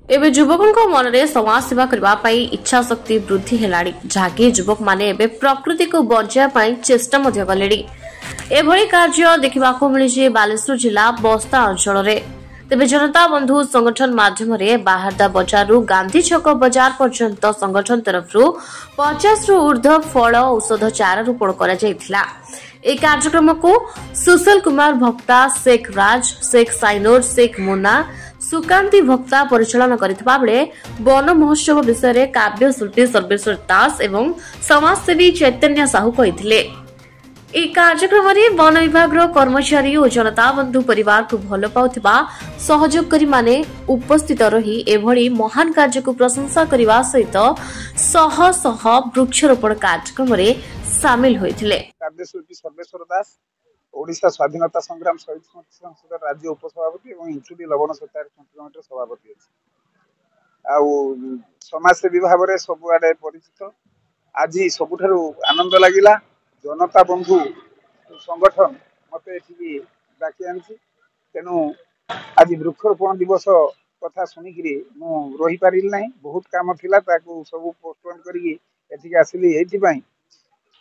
एबे युवकों मन में समाज सेवा करने इच्छा शक्ति वृद्धि है जहाँकि युवक माने एबे प्रकृति को बचाई चेष्टा कले एभली कार्य देखा मिली बालेश्वर जिला बस्ता अंचल तेबे जनता बंधु संगठन माध्यम बाहरदा बजार गांधी छक बजार पर्यंत संगठन तरफ 50 रु ऊर्ध्व फल औषध चारा रोपण कर कार्यक्रम को सुशील कुमार भक्ता, शेख राज, शेख साइनोर, शेख मुन्ना, सुकांति भक्ता परिचालन करथिबा बेले वन महोत्सव विषय काव्य शिल्पी सर्वेश्वर दास एवं समाजसेवी चैतन्य साहू कहिथिले। ए कार्यक्रम में वन विभाग कर्मचारी और जनता बंधु परिवार को भल पाउथिबा सहयोगकारी माने उपस्थित रही एभली महान कार्य को प्रशंसा करने सहित शह शह वृक्षरोपण कार्यक्रम में सामिल होइथिले। काव्यशिल्पी सर्वेश्वर दास ओडिशा स्वाधीनता संग्राम शहीद स्मृति संसद राज्य उपसभापति और इंचुडी लवण सत्याग्रह कमिटीर सभापति अछि आ समाजसेवी भाव में सबुआडे परिचित। आज सबुठारु आनंद लागिला जनता बंधु संगठन मत ये डाकी आनी तेणु आज वृक्षरोपण दिवस कथा शुणिक रही पारिली ना बहुत काम थिला ताकू सब पोस्टपोन करी आसिली एथिपाई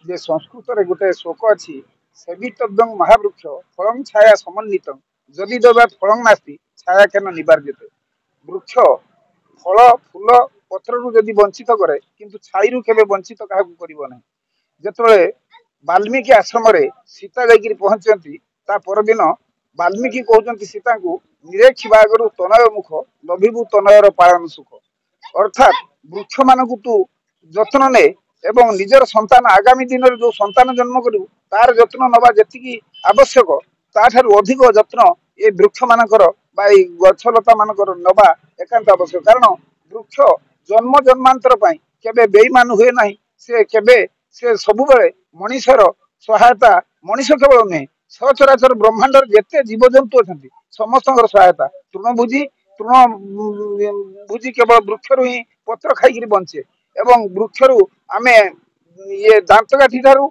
जे संस्कृत रे गोटे श्लोक अच्छी सेवितव्यं महावृक्ष फलं छाया समन्वित जदि दबात फलं नास्ति छाया केन निवार्यते। वृक्ष फल फूल पत्र जदि वंचित करे किंतु छाई केबे वंचित क्या करिवो नै। जेतबेले वाल्मीकि आश्रम रे सीता जाइकिरी पहुंचती ता परदिन वाल्मीकि कहउचंती सीता को निरेक्षी बागरु तनय मुख लभिबु तनयर पालन सुख अर्थात वृक्ष मानकु तू जत्न ने एवं निजर संतान आगामी दिन में जो संतान जन्म करू तार जत्न नवा जी आवश्यक ताठार अधिक जत्न ये वृक्ष मानकर गछलता मानकर नवा एकांत आवश्यक। कारण वृक्ष जन्म जन्मांतर केबे बेईमान हुए ना से सबु बेले मनीषर सहायता मनीष केवल नुहे सचराचर ब्रह्मांडर जेते जीवजंतु अच्छा समस्त सहायता तृणभुजी केवल वृक्षर ही पत्र खाई बंचे एवं वृक्षरु आमे ये दांतकाठी ठारू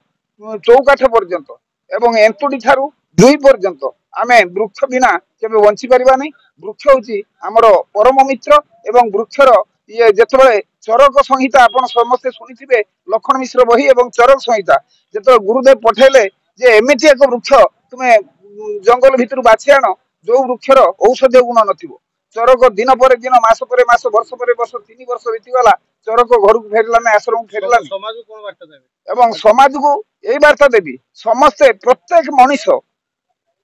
चौकाठ पर्यंत एवं एंतुडी ठारू दुई पर्यंत आमे वृक्ष बिना केबे बंची परिबा नहीं। वृक्ष होची हमर परम मित्र एवं वृक्षर ये जेतबेले चरक संहिता आपण समस्त सुनिथिबे लखन मिश्र बही एवं चरक संहिता जेतो गुरुदेव पठेले जे एमिति एक वृक्ष तुमे जंगल भितर बाछि आनो जो वृक्षर औषधीय गुण नथिबो। चरक दिन पर दिन मास पर मास वर्ष पर वर्ष 3 वर्ष बीतीगला चरक घर को फेरला ना आश्रम को फेरला समाज को कोन वार्ता देबे एवं समाज को एई वार्ता देबी समस्त प्रत्येक मनुष्य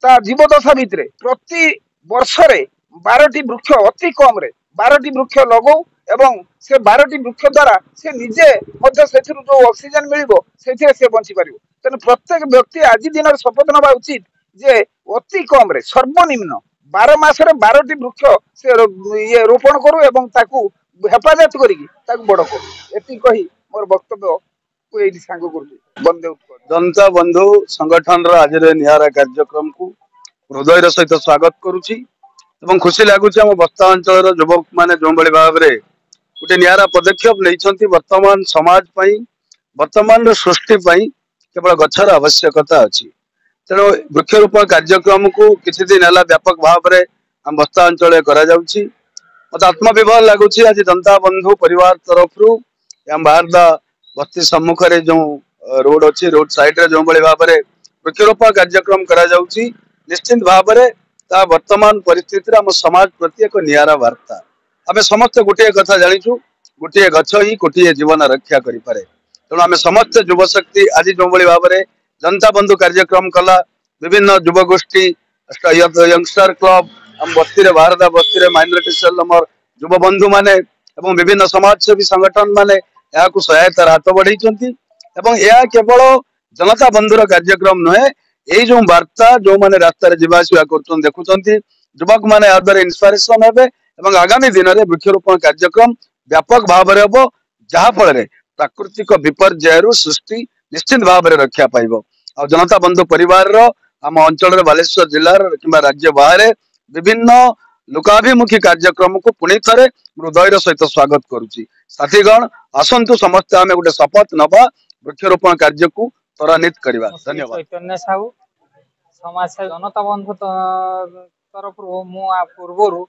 ता जीवदशा भितरे प्रति वर्ष रे 12टी वृक्ष अति कम रे 12टी वृक्ष लगौ एवं से 12टी वृक्ष द्वारा से निजे मध्य सेथिरु जो ऑक्सीजन मिलिबो सेथिरे से बंची परिबो। तने प्रत्येक व्यक्ति आज दिन शपथ नबा उचित जे अति कम रे सर्वनिम्न 12 मास रे 12टी वृक्ष से ये रोपण करू एवं ताकू हेफाजत करिकी ताकू बड़ करू एति कही मोर वक्तव्य को एठी सांग करू बंदे उत्तर जनता बंधु संगठन रा आज रे निहारा कार्यक्रम को हृदय सहित स्वागत करूची एवं खुशी लागुची हम बस्ता अंचल रो युवक माने जो बळी भाव रे गोटे निहारा पदक्षेप नैछंती वर्तमान समाज पई वर्तमान रो सृष्टि पई केवल गछर आवश्यकता अछि। तेणु वृक्षरोपण कार्यक्रम को किसी दिन है व्यापक भाव में हम बस्ता अंचल करा जाउची। मत आत्मविभर लगुच आज जनता बंधु परिवार तरफ बाहरदा बस्ती सम्मुख रे जो रोड अच्छी रोड साइड रे जो बड़ी भाव में वृक्षरोपण कार्यक्रम करा जाउची निश्चित भाव में ता वर्तमान परिस्थिति आम समाज प्रति एक नियारा वार्ता। आम समस्त गोटे कथा जाचु गोटे गछ ही गोटे जीवन रक्षा करें। तेणु आम समस्त युवशक्ति आज जो भाव में जनता बंधु कार्यक्रम कला विभिन्न युव गोष्ठी यंगस्टर क्लब हम बस्ती रे बाहरदा बस्ती रे माइनॉरिटी सेल हमर युव बंधु माने एवं विभिन्न समाजसेवी संगठन माने या सहायतार हाथ बढ़ाई एवं केवल जनता बंधुर कार्यक्रम नुहे यही जो वार्ता जो माने रास्ता जावासवा कर देखुं युवक मैंने याद्वारा इन्स्पिरेसन हे एवं आगामी दिन में वृक्षरोपण कार्यक्रम व्यापक भाव में हम जहाँफल प्राकृतिक विपर्यय सृष्टि निश्चित भाव में रक्षा पाइब। आ जनता बंधु परिवार आम अंचल बालेश्वर जिलार कि राज्य बाहर विभिन्न लोकाभिमुखी कार्यक्रम को पुणी थे हृदय सहित स्वागत करुच्ची। साथीगण आसतु समस्त आम गोटे शपथ नवा वृक्षरोपण कार्य को त्वरान्वित करवा। धन्यवाद। चैतन्य साहू समाज जनता बंधु तरफ पूर्वर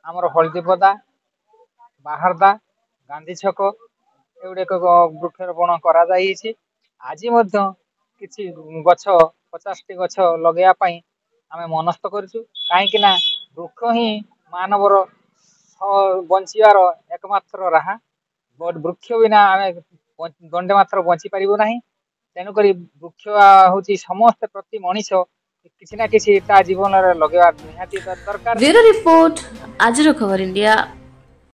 आमर हलदीपदा ବାହାରଦା ଗାନ୍ଧୀ ଛକ ଏଗୁଡିକ ବୃକ୍ଷରୋପଣ କରାଯାଇଛି। ଆଜି ମଧ୍ୟ କିଛି ଗଛ 50ଟି ଗଛ ଲଗେଇବା ପାଇଁ ଆମେ ମନସ୍ଥ କରିଛୁ। କାହିଁକି ନା ବୃକ୍ଷ ହିଁ ମାନବର ବଞ୍ଚିବାର ଏକମାତ୍ର ରାହା। ବୃକ୍ଷ ବିନା ଆମେ ଦଣ୍ଡେ ମାତ୍ର ବଞ୍ଚି ପାରିବୁ ନାହିଁ। ତେଣୁକରି ବୃକ୍ଷ ହଉଛି ସମସ୍ତେ ପ୍ରତି ମଣିଷ କିଛି ନା କିଛି ତା ଜୀବନରେ ଲଗେଇବା ନିହାତି ଦରକାର। ବ୍ୟୁରୋ ରିପୋର୍ଟ, ଆଜିର ଖବର ଇଣ୍ଡିଆ।